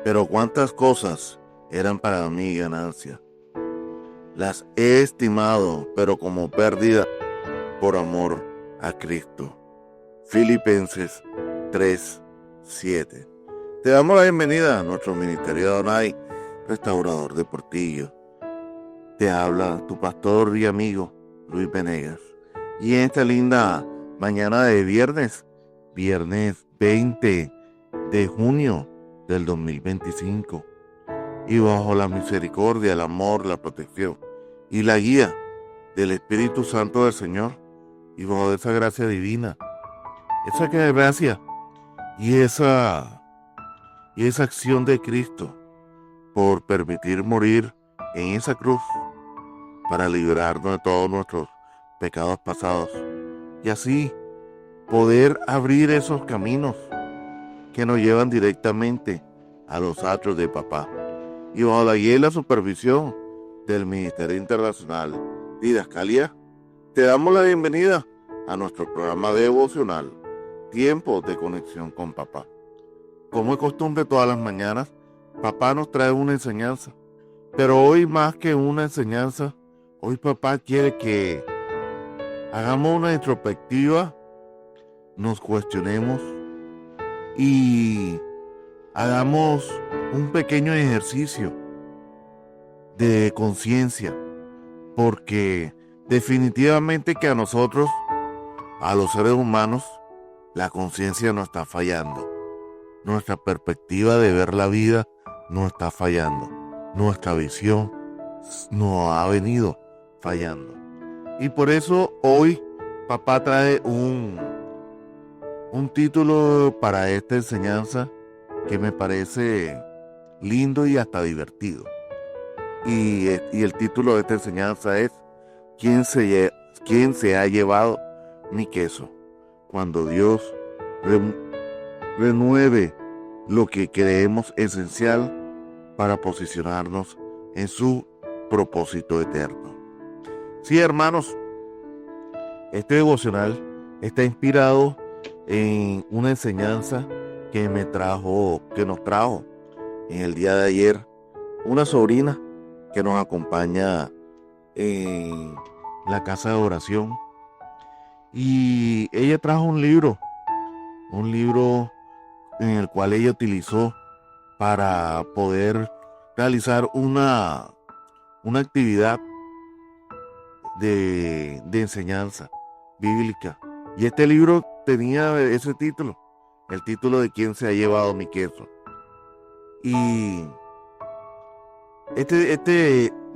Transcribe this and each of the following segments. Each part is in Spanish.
Pero cuántas cosas eran para mí ganancia. Las he estimado, pero como pérdida por amor a Cristo. Filipenses 3:7. Te damos la bienvenida a nuestro ministerio de Adonai, restaurador de Portillo. Te habla tu pastor y amigo Luis Venegas. Y en esta linda mañana de viernes 20 de junio del 2025, y bajo la misericordia, el amor, la protección y la guía del Espíritu Santo del Señor, y bajo esa gracia divina, esa gracia y esa acción de Cristo por permitir morir en esa cruz para librarnos de todos nuestros pecados pasados y así poder abrir esos caminos que nos llevan directamente a los atrios de Papá, y bajo la guía y la supervisión del Ministerio Internacional Didascalia, te damos la bienvenida a nuestro programa devocional Tiempo de Conexión con Papá. Como es costumbre, todas las mañanas Papá nos trae una enseñanza, pero hoy más que una enseñanza, hoy Papá quiere que hagamos una introspectiva, nos cuestionemos y hagamos un pequeño ejercicio de conciencia, porque definitivamente que a nosotros, a los seres humanos, la conciencia nos está fallando. Nuestra perspectiva de ver la vida no está fallando. Nuestra visión nos ha venido fallando. Y por eso hoy Papá trae un título para esta enseñanza que me parece lindo y hasta divertido. Y el título de esta enseñanza es ¿Quién se ha llevado mi queso? Cuando Dios renueve lo que creemos esencial para posicionarnos en su propósito eterno. Sí, hermanos, este devocional está inspirado en una enseñanza que nos trajo en el día de ayer una sobrina que nos acompaña en la casa de oración, y ella trajo un libro en el cual ella utilizó para poder realizar una actividad de enseñanza bíblica, y este libro tenía ese título, el título de ¿Quién se ha llevado mi queso? Y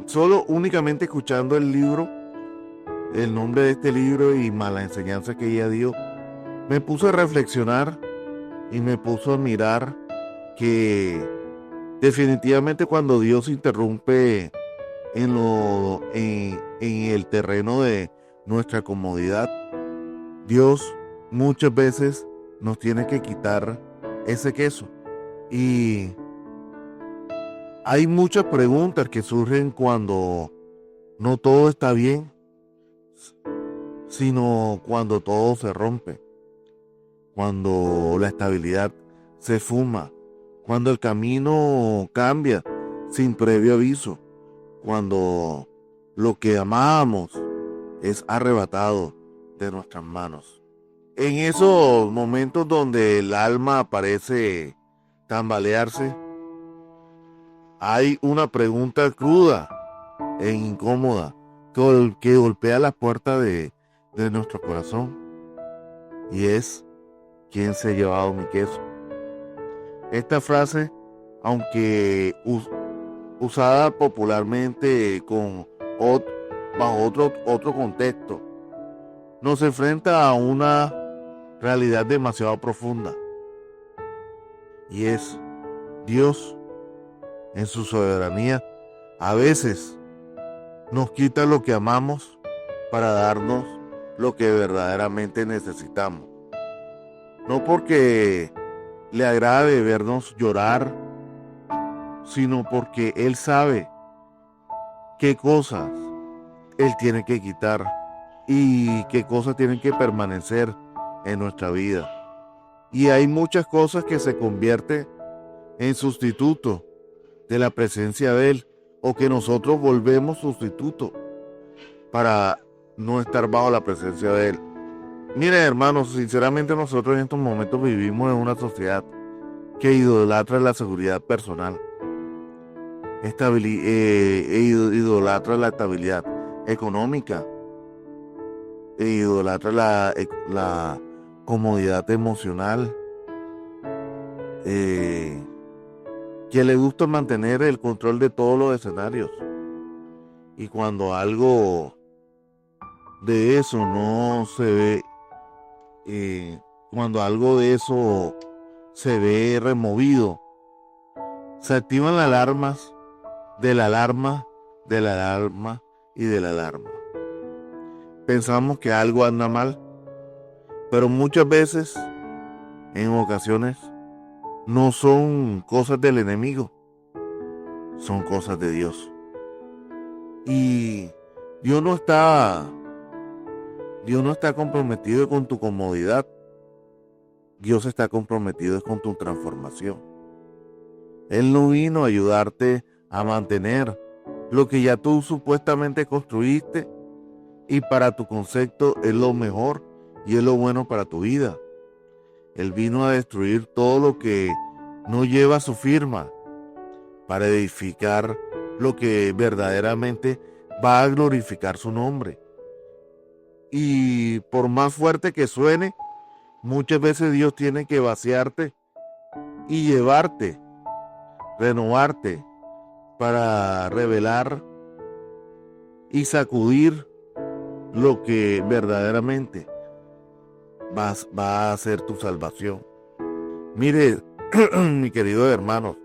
solo únicamente escuchando el libro, el nombre de este libro y más la enseñanza que ella dio, me puso a reflexionar y me puso a mirar que definitivamente cuando Dios interrumpe en el terreno de nuestra comodidad, Dios muchas veces nos tiene que quitar ese queso. Y hay muchas preguntas que surgen cuando no todo está bien, sino cuando todo se rompe, cuando la estabilidad se fuma, cuando el camino cambia sin previo aviso, cuando lo que amábamos es arrebatado de nuestras manos. En esos momentos donde el alma parece tambalearse, hay una pregunta cruda e incómoda que golpea la puerta de nuestro corazón, y es ¿quién se ha llevado mi queso? Esta frase, aunque usada popularmente bajo otro contexto, nos enfrenta a una realidad demasiado profunda, y es Dios en su soberanía a veces nos quita lo que amamos para darnos lo que verdaderamente necesitamos. No porque le agrade vernos llorar, sino porque Él sabe qué cosas Él tiene que quitar y qué cosas tienen que permanecer en nuestra vida. Y hay muchas cosas que se convierten en sustituto de la presencia de Él, o que nosotros volvemos sustituto para no estar bajo la presencia de Él. Miren, hermanos, sinceramente nosotros en estos momentos vivimos en una sociedad que idolatra la seguridad personal, idolatra la estabilidad económica, idolatra la comodidad emocional, que le gusta mantener el control de todos los escenarios. Y cuando algo de eso no se ve, cuando algo de eso se ve removido, se activan las alarmas de la alarma, de la alarma y de la alarma. Pensamos que algo anda mal, pero muchas veces, en ocasiones, no son cosas del enemigo, son cosas de Dios. Y Dios no está comprometido con tu comodidad. Dios está comprometido con tu transformación. Él no vino a ayudarte a mantener lo que ya tú supuestamente construiste y para tu concepto es lo mejor y es lo bueno para tu vida. Él vino a destruir todo lo que no lleva su firma para edificar lo que verdaderamente va a glorificar su nombre. Y por más fuerte que suene, muchas veces Dios tiene que vaciarte y llevarte, renovarte, para revelar y sacudir lo que verdaderamente va a ser tu salvación. Mire, mi querido hermano,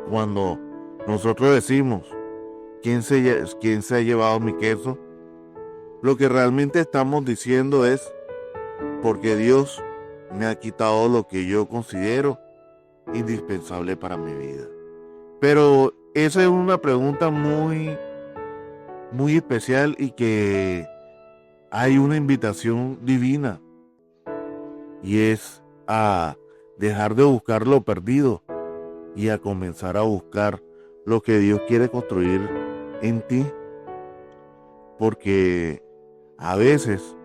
cuando nosotros decimos, ¿quién se ha llevado mi queso? Lo que realmente estamos diciendo es, porque Dios me ha quitado lo que yo considero indispensable para mi vida. Pero esa es una pregunta muy, muy especial y que hay una invitación divina y es a dejar de buscar lo perdido y a comenzar a buscar lo que Dios quiere construir en ti, porque a veces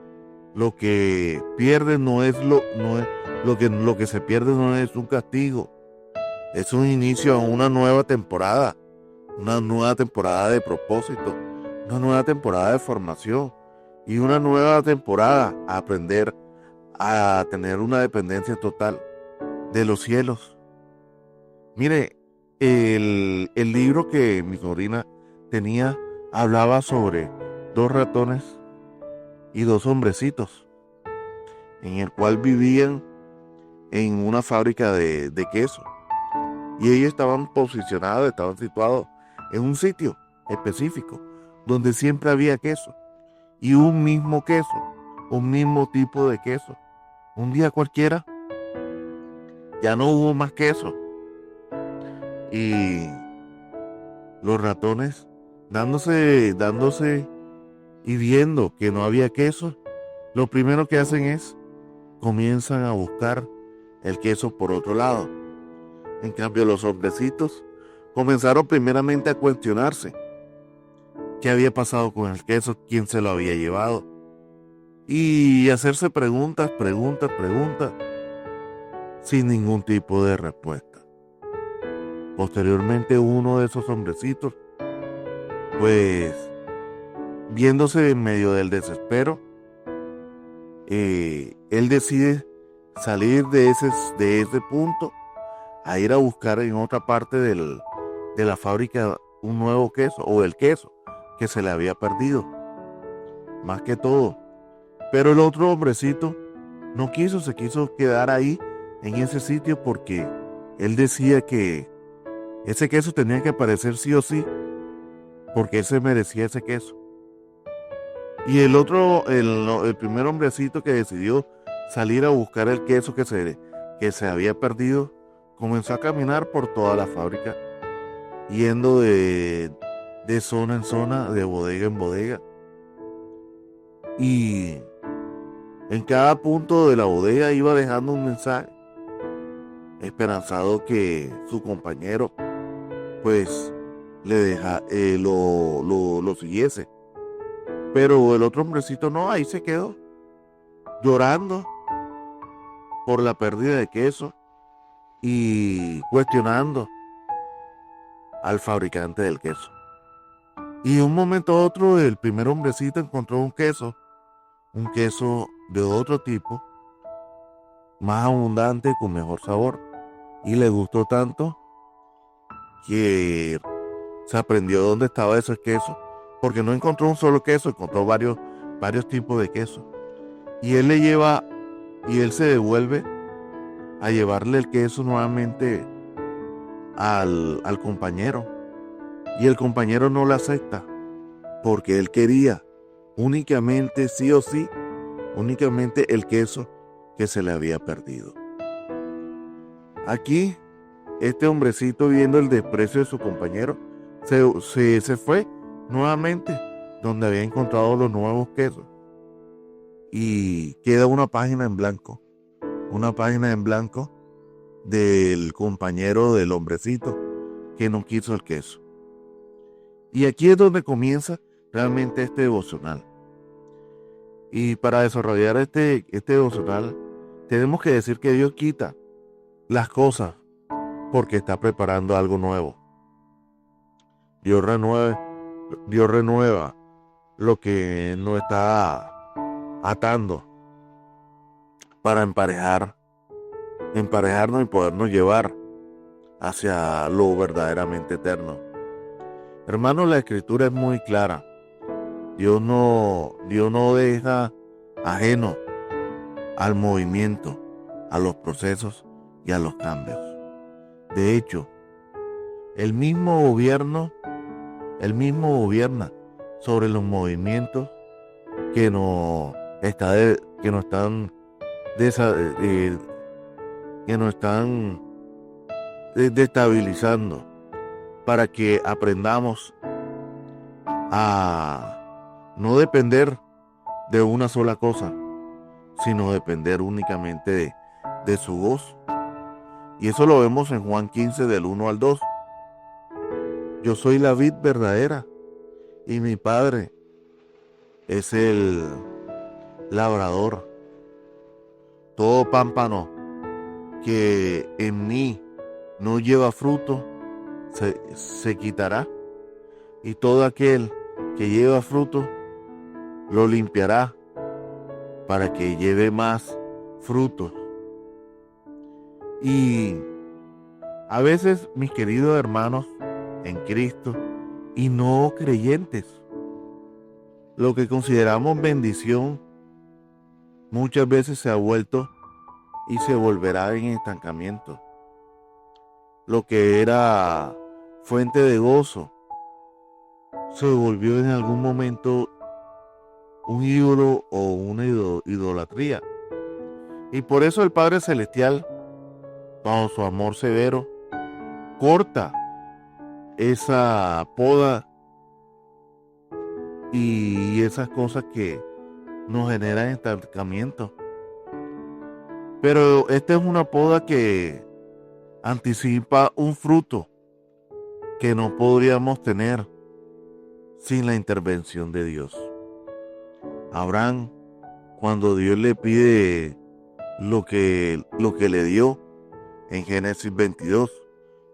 lo que pierdes no es lo que se pierde no es un castigo, es un inicio a una nueva temporada de propósito, una nueva temporada de formación y una nueva temporada a aprender a tener una dependencia total de los cielos. Mire, el libro que mi sobrina tenía hablaba sobre 2 ratones y 2 hombrecitos, en el cual vivían en una fábrica de queso. Y ellos estaban situados en un sitio específico, donde siempre había queso. Y un mismo queso, un mismo tipo de queso. Un día cualquiera, ya no hubo más queso. Y los ratones, dándose y viendo que no había queso, lo primero que hacen es, comienzan a buscar el queso por otro lado. En cambio, los hombrecitos comenzaron primeramente a cuestionarse qué había pasado con el queso, quién se lo había llevado. Y hacerse preguntas, sin ningún tipo de respuesta. Posteriormente, uno de esos hombrecitos, pues, viéndose en medio del desespero, él decide salir de ese punto a ir a buscar en otra parte de la fábrica un nuevo queso o el queso que se le había perdido, más que todo. Pero el otro hombrecito no quiso, se quiso quedar ahí en ese sitio porque él decía que ese queso tenía que aparecer sí o sí, porque él se merecía ese queso. Y el primer hombrecito que decidió salir a buscar el queso que se había perdido, comenzó a caminar por toda la fábrica, yendo de zona en zona, de bodega en bodega. Y en cada punto de la bodega iba dejando un mensaje. esperanzado que su compañero pues lo siguiese. Pero el otro hombrecito no, ahí se quedó, llorando por la pérdida de queso y cuestionando al fabricante del queso. Y de un momento a otro el primer hombrecito encontró un queso de otro tipo, más abundante, con mejor sabor. Y le gustó tanto que se aprendió dónde estaba ese queso, porque no encontró un solo queso, encontró varios tipos de queso. Y él se devuelve a llevarle el queso nuevamente al compañero. Y el compañero no lo acepta, porque él quería únicamente, sí o sí, únicamente el queso que se le había perdido. Aquí, este hombrecito, viendo el desprecio de su compañero, se fue nuevamente donde había encontrado los nuevos quesos. Y queda una página en blanco del compañero del hombrecito que no quiso el queso. Y aquí es donde comienza realmente este devocional. Y para desarrollar este devocional, tenemos que decir que Dios quita las cosas porque está preparando algo nuevo. Dios renueva lo que no está atando para emparejarnos y podernos llevar hacia lo verdaderamente eterno. Hermanos, la escritura es muy clara. Dios no deja ajeno al movimiento, a los procesos y a los cambios. De hecho, él mismo gobierna sobre los movimientos que nos están destabilizando, para que aprendamos a no depender de una sola cosa, sino depender únicamente de su voz. Y eso lo vemos en Juan 15 del 1 al 2. Yo soy la vid verdadera y mi Padre es el labrador. Todo pámpano que en mí no lleva fruto se quitará, y todo aquel que lleva fruto lo limpiará para que lleve más frutos. Y a veces, mis queridos hermanos en Cristo y no creyentes, lo que consideramos bendición muchas veces se ha vuelto y se volverá en estancamiento. Lo que era fuente de gozo se volvió en algún momento un ídolo o una idolatría. Y por eso el Padre Celestial, bajo su amor severo, corta esa poda y esas cosas que nos generan estancamiento. Pero esta es una poda que anticipa un fruto que no podríamos tener sin la intervención de Dios. Abraham, cuando Dios le pide lo que le dio en Génesis 22,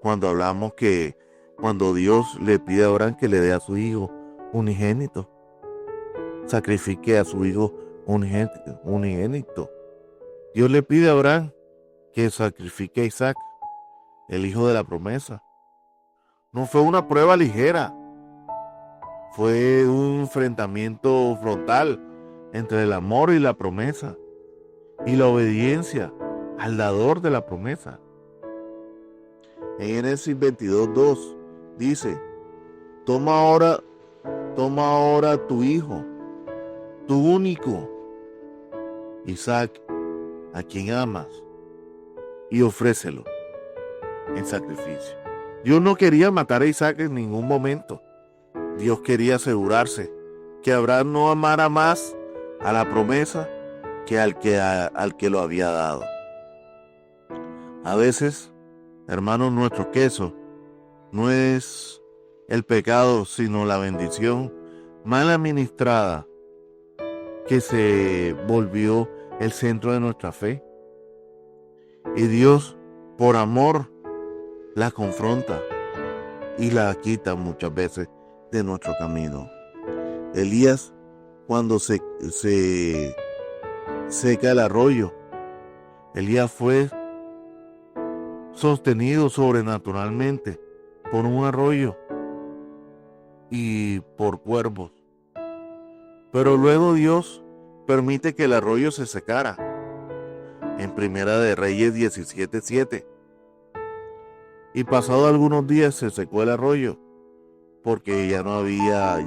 cuando hablamos que cuando Dios le pide a Abraham que le dé a su hijo unigénito, sacrifique a su hijo unigénito. Dios le pide a Abraham que sacrifique a Isaac, el hijo de la promesa. No fue una prueba ligera, fue un enfrentamiento frontal entre el amor y la promesa, y la obediencia al dador de la promesa. En Génesis 22:2 dice: toma ahora tu hijo, tu único, Isaac, a quien amas, y ofrécelo en sacrificio. Dios no quería matar a Isaac en ningún momento. Dios quería asegurarse que Abraham no amara más a la promesa que al que lo había dado. A veces, hermanos, nuestro queso no es el pecado, sino la bendición mal administrada que se volvió el centro de nuestra fe. Y Dios, por amor, la confronta y la quita muchas veces de nuestro camino. Elías, cuando se seca el arroyo, Elías fue sostenido sobrenaturalmente por un arroyo y por cuervos. Pero luego Dios permite que el arroyo se secara. En Primera de Reyes 17:7. Y pasado algunos días se secó el arroyo porque ya no había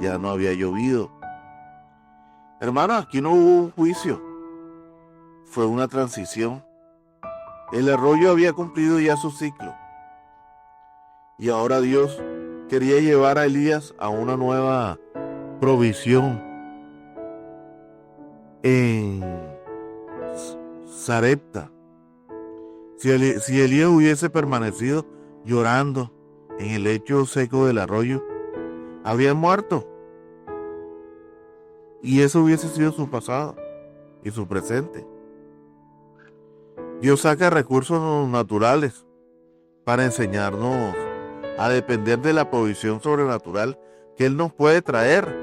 llovido. Hermanos, aquí no hubo un juicio, fue una transición. El arroyo había cumplido ya su ciclo y ahora Dios quería llevar a Elías a una nueva provisión en Sarepta. Si Elías hubiese permanecido llorando en el lecho seco del arroyo, habría muerto. Y eso hubiese sido su pasado y su presente. Dios saca recursos naturales para enseñarnos a depender de la provisión sobrenatural que Él nos puede traer.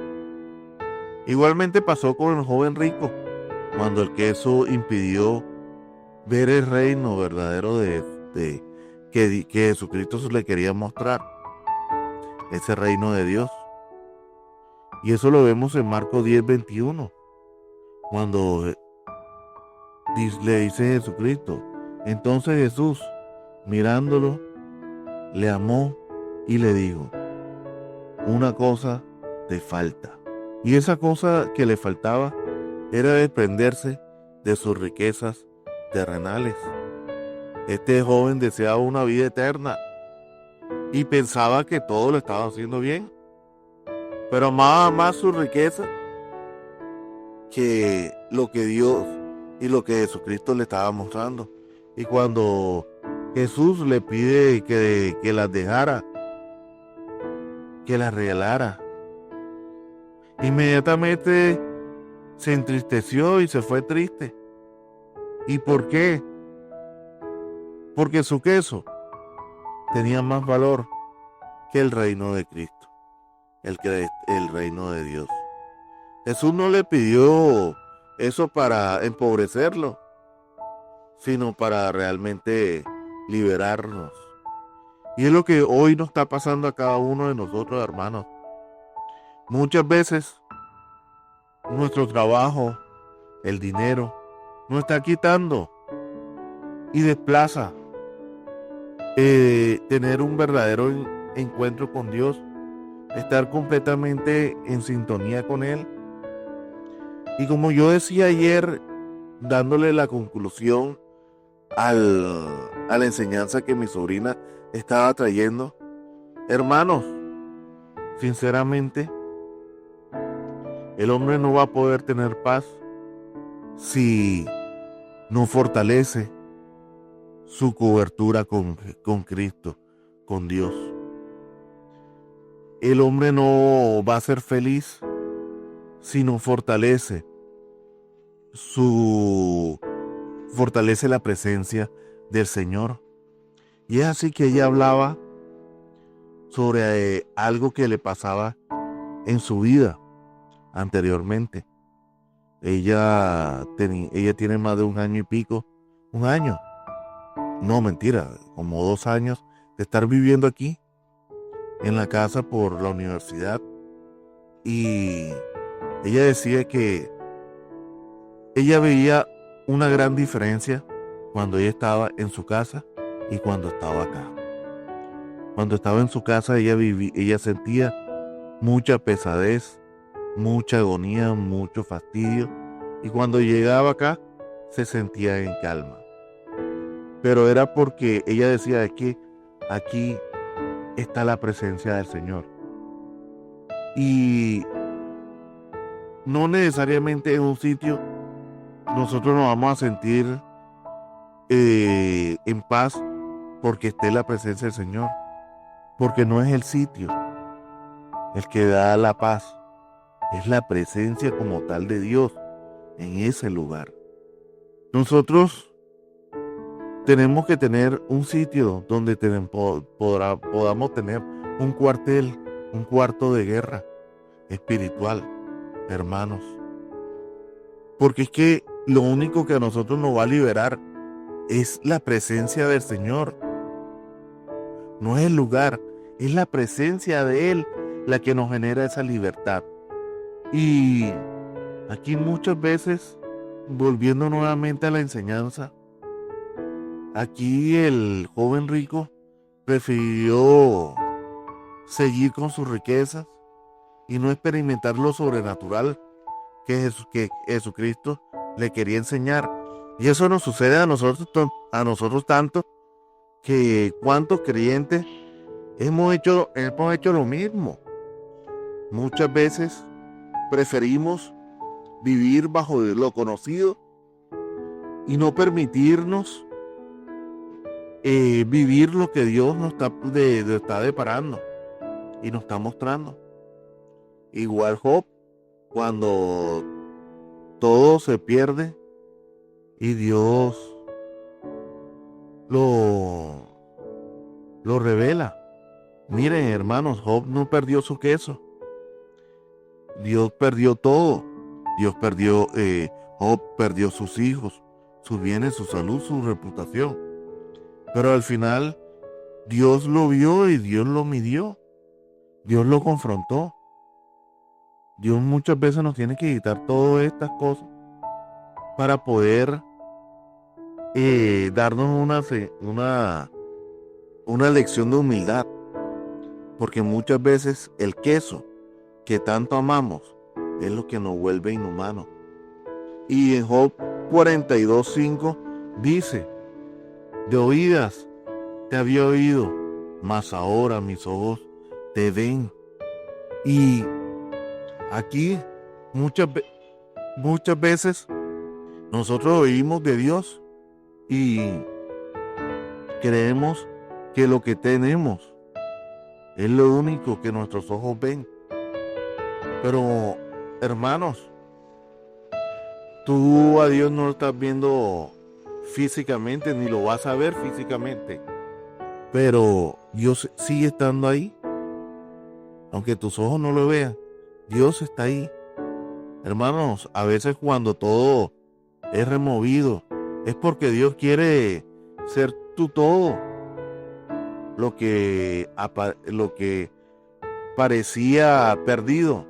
Igualmente pasó con el joven rico, cuando el queso impidió ver el reino verdadero que Jesucristo le quería mostrar, ese reino de Dios. Y eso lo vemos en Marcos 10:21, cuando le dice Jesucristo. Entonces Jesús, mirándolo, le amó y le dijo: una cosa te falta. Y esa cosa que le faltaba era desprenderse de sus riquezas terrenales. Este joven deseaba una vida eterna y pensaba que todo lo estaba haciendo bien, pero amaba más su riqueza que lo que Dios y lo que Jesucristo le estaba mostrando. Y cuando Jesús le pide que las dejara, que las regalara, inmediatamente se entristeció y se fue triste. ¿Y por qué? Porque su queso tenía más valor que el reino de Cristo, el reino de Dios. Jesús no le pidió eso para empobrecerlo, sino para realmente liberarnos. Y es lo que hoy nos está pasando a cada uno de nosotros, hermanos. Muchas veces nuestro trabajo, el dinero, nos está quitando y desplaza tener un verdadero encuentro con Dios, estar completamente en sintonía con Él. Y como yo decía ayer, dándole la conclusión a la enseñanza que mi sobrina estaba trayendo, hermanos, sinceramente, el hombre no va a poder tener paz si no fortalece su cobertura con Cristo, con Dios. El hombre no va a ser feliz si no fortalece la presencia del Señor. Y es así que ella hablaba sobre algo que le pasaba en su vida anteriormente. Ella tiene más de un año y pico, no mentira, como 2 años de estar viviendo aquí en la casa por la universidad. Y ella decía que ella veía una gran diferencia cuando ella estaba en su casa y cuando estaba acá. Cuando estaba en su casa ella sentía mucha pesadez, mucha agonía, mucho fastidio, y cuando llegaba acá se sentía en calma. Pero era porque ella decía que aquí está la presencia del Señor. Y no necesariamente en un sitio nosotros nos vamos a sentir en paz porque esté la presencia del Señor, porque no es el sitio el que da la paz, es la presencia como tal de Dios en ese lugar. Nosotros tenemos que tener un sitio donde podamos tener un cuartel, un cuarto de guerra espiritual, hermanos. Porque es que lo único que a nosotros nos va a liberar es la presencia del Señor. No es el lugar, es la presencia de Él la que nos genera esa libertad. Y aquí muchas veces, volviendo nuevamente a la enseñanza, aquí el joven rico prefirió seguir con sus riquezas y no experimentar lo sobrenatural que Jesucristo le quería enseñar. Y eso nos sucede a nosotros tanto, que cuántos creyentes hemos hecho lo mismo. Muchas veces preferimos vivir bajo lo conocido y no permitirnos vivir lo que Dios nos está deparando y nos está mostrando. Igual Job, cuando todo se pierde y Dios lo revela. Miren, hermanos, Job no perdió su queso. Dios perdió todo. Job perdió sus hijos, sus bienes, su salud, su reputación. Pero al final Dios lo vio y Dios lo midió. Dios lo confrontó. Dios muchas veces nos tiene que quitar todas estas cosas para poder darnos una lección de humildad. Porque muchas veces el queso que tanto amamos es lo que nos vuelve inhumanos. Y en Job 42:5 dice: de oídas te había oído, mas ahora mis ojos te ven. Y aquí muchas veces nosotros oímos de Dios y creemos que lo que tenemos es lo único que nuestros ojos ven. Pero, hermanos, tú a Dios no lo estás viendo físicamente, ni lo vas a ver físicamente. Pero Dios sigue estando ahí. Aunque tus ojos no lo vean, Dios está ahí. Hermanos, a veces cuando todo es removido, es porque Dios quiere ser tu todo. Lo que parecía perdido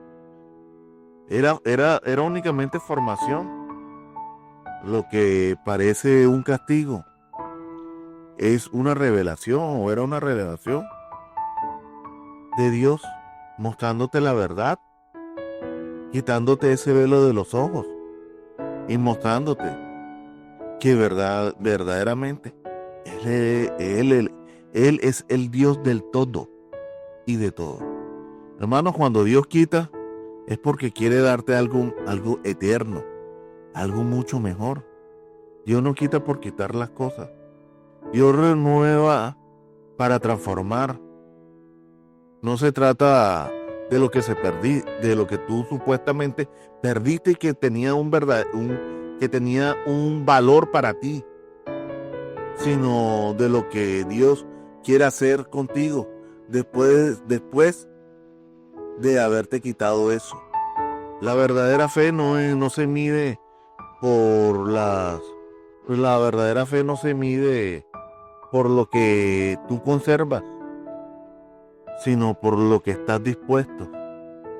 era únicamente formación. Lo que parece un castigo es una revelación, o era una revelación de Dios mostrándote la verdad, quitándote ese velo de los ojos y mostrándote que verdaderamente Él es el Dios del todo y de todo. Hermanos, cuando Dios quita es porque quiere darte algo eterno, algo mucho mejor. Dios no quita por quitar las cosas. Dios renueva para transformar. No se trata de lo que de lo que tú supuestamente perdiste y que tenía un valor para ti, sino de lo que Dios quiere hacer contigo después de haberte quitado eso. La verdadera fe no se mide la verdadera fe no se mide por lo que tú conservas, sino por lo que estás dispuesto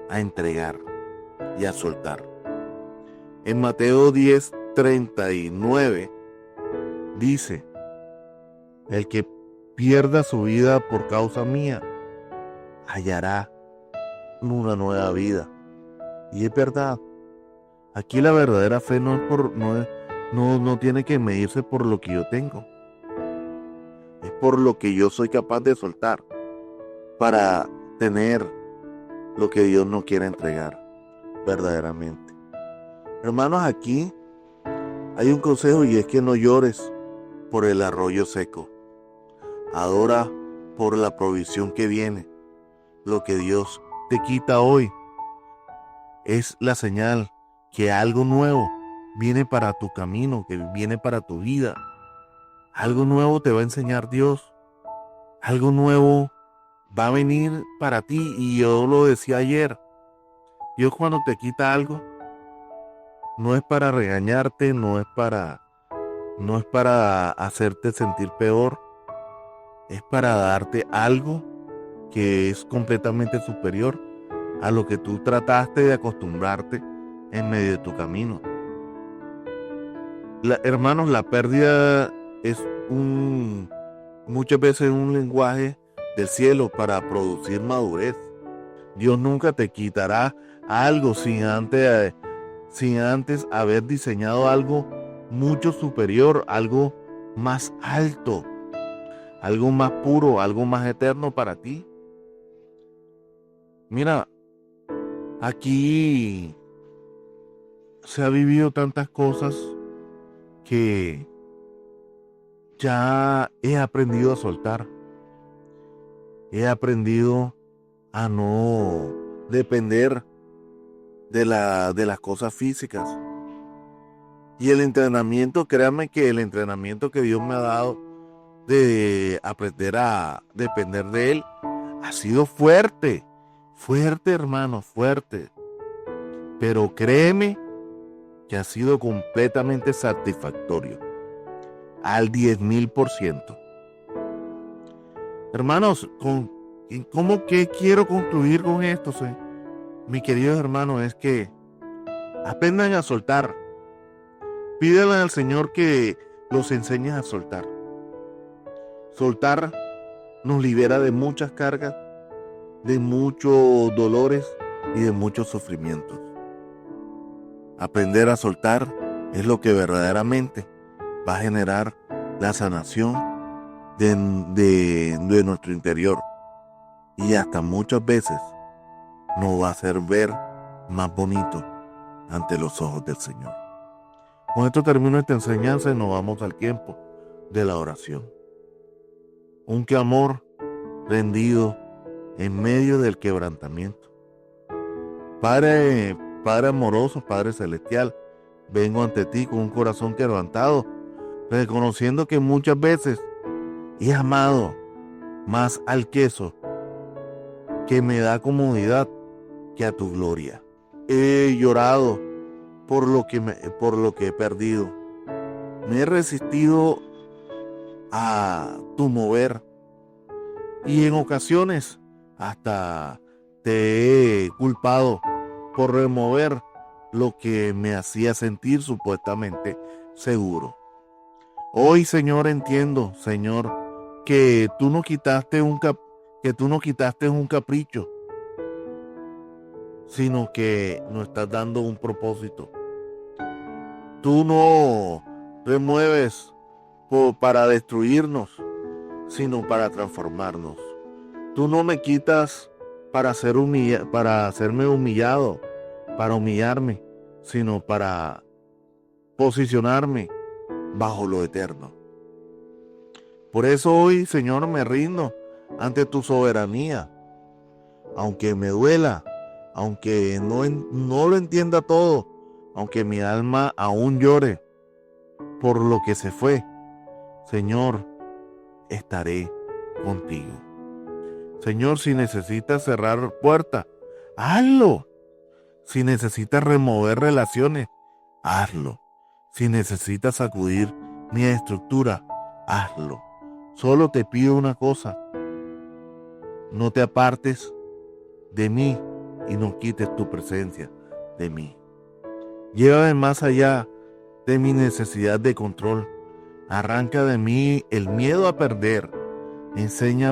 a entregar y a soltar. En Mateo 10:39 dice: el que pierda su vida por causa mía, hallará una nueva vida. Y es verdad. Aquí la verdadera fe no tiene que medirse por lo que yo tengo. Es por lo que yo soy capaz de soltar para tener lo que Dios no quiere entregar verdaderamente. Hermanos, aquí hay un consejo, y es que no llores por el arroyo seco. Adora por la provisión que viene. Lo que Dios te quita hoy es la señal que algo nuevo viene para tu camino, que viene para tu vida. Algo nuevo te va a enseñar Dios. Algo nuevo va a venir para ti. Y yo lo decía ayer. Dios cuando te quita algo, no es para regañarte, no es para hacerte sentir peor. Es para darte algo que es completamente superior a lo que tú trataste de acostumbrarte en medio de tu camino. Hermanos, la pérdida es muchas veces un lenguaje del cielo para producir madurez. Dios nunca te quitará algo sin antes haber diseñado algo mucho superior, algo más alto, algo más puro, algo más eterno para ti. Mira, aquí se ha vivido tantas cosas que ya he aprendido a soltar. He aprendido a no depender de las cosas físicas. Y el entrenamiento, créanme que el entrenamiento que Dios me ha dado de aprender a depender de Él ha sido fuerte. Fuerte, hermano, fuerte. Pero créeme que ha sido completamente satisfactorio. Al 10,000%. Hermanos, ¿cómo que quiero concluir con esto? Mi querido hermano, es que aprendan a soltar. Pídale al Señor que los enseñe a soltar. Soltar nos libera de muchas cargas, de muchos dolores y de muchos sufrimientos. Aprender a soltar es lo que verdaderamente va a generar la sanación de nuestro interior. Y hasta muchas veces nos va a hacer ver más bonito ante los ojos del Señor. Con esto termino esta enseñanza y nos vamos al tiempo de la oración. Un clamor rendido en medio del quebrantamiento. Padre amoroso, Padre celestial, vengo ante ti con un corazón quebrantado, reconociendo que muchas veces he amado más al queso que me da comodidad que a tu gloria. He llorado por lo que he perdido. Me he resistido a tu mover y en ocasiones hasta te he culpado por remover lo que me hacía sentir supuestamente seguro. Hoy, Señor, entiendo, Señor, que tú no quitaste un capricho, sino que nos estás dando un propósito. Tú no remueves para destruirnos, sino para transformarnos. Tú no me quitas para hacerme humillado, para humillarme, sino para posicionarme bajo lo eterno. Por eso hoy, Señor, me rindo ante tu soberanía, aunque me duela, aunque no lo entienda todo, aunque mi alma aún llore por lo que se fue. Señor, estaré contigo. Señor, si necesitas cerrar puertas, hazlo. Si necesitas remover relaciones, hazlo. Si necesitas sacudir mi estructura, hazlo. Solo te pido una cosa: no te apartes de mí y no quites tu presencia de mí. Llévame más allá de mi necesidad de control. Arranca de mí el miedo a perder. Enseña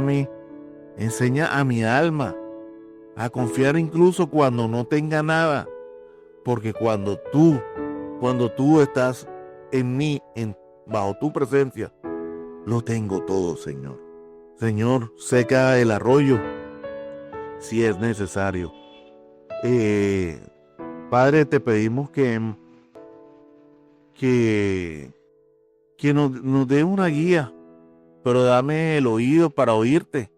a mi alma a confiar incluso cuando no tenga nada. Porque cuando tú estás en mí, bajo tu presencia, lo tengo todo, Señor. Señor, seca el arroyo si es necesario. Padre, te pedimos que nos dé una guía pero dame el oído para oírte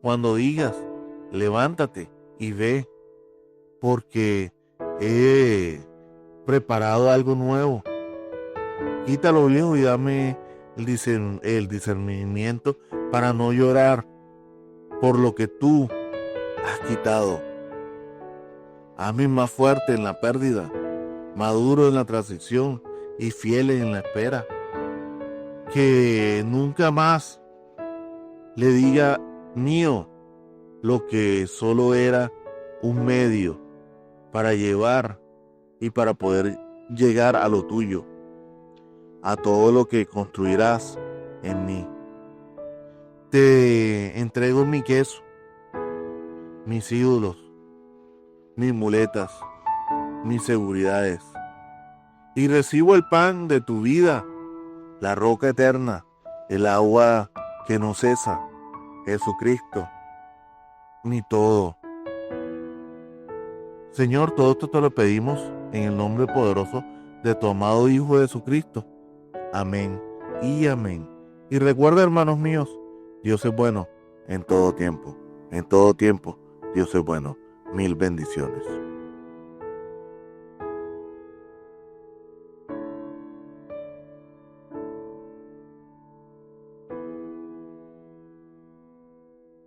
cuando digas, levántate y ve, porque he preparado algo nuevo. Quita lo viejo y dame el discernimiento para no llorar por lo que tú has quitado. Hazme más fuerte en la pérdida, maduro en la transición y fiel en la espera. Que nunca más le diga mío lo que solo era un medio para llevar y para poder llegar a lo tuyo, a todo lo que construirás en mí. Te entrego mi queso, mis ídolos, mis muletas, mis seguridades, y recibo el pan de tu vida, la roca eterna, el agua que no cesa, Jesucristo, mi todo. Señor, todo esto te lo pedimos en el nombre poderoso de tu amado Hijo Jesucristo. Amén y amén. Y recuerda, hermanos míos, Dios es bueno en todo tiempo. En todo tiempo, Dios es bueno. Mil bendiciones.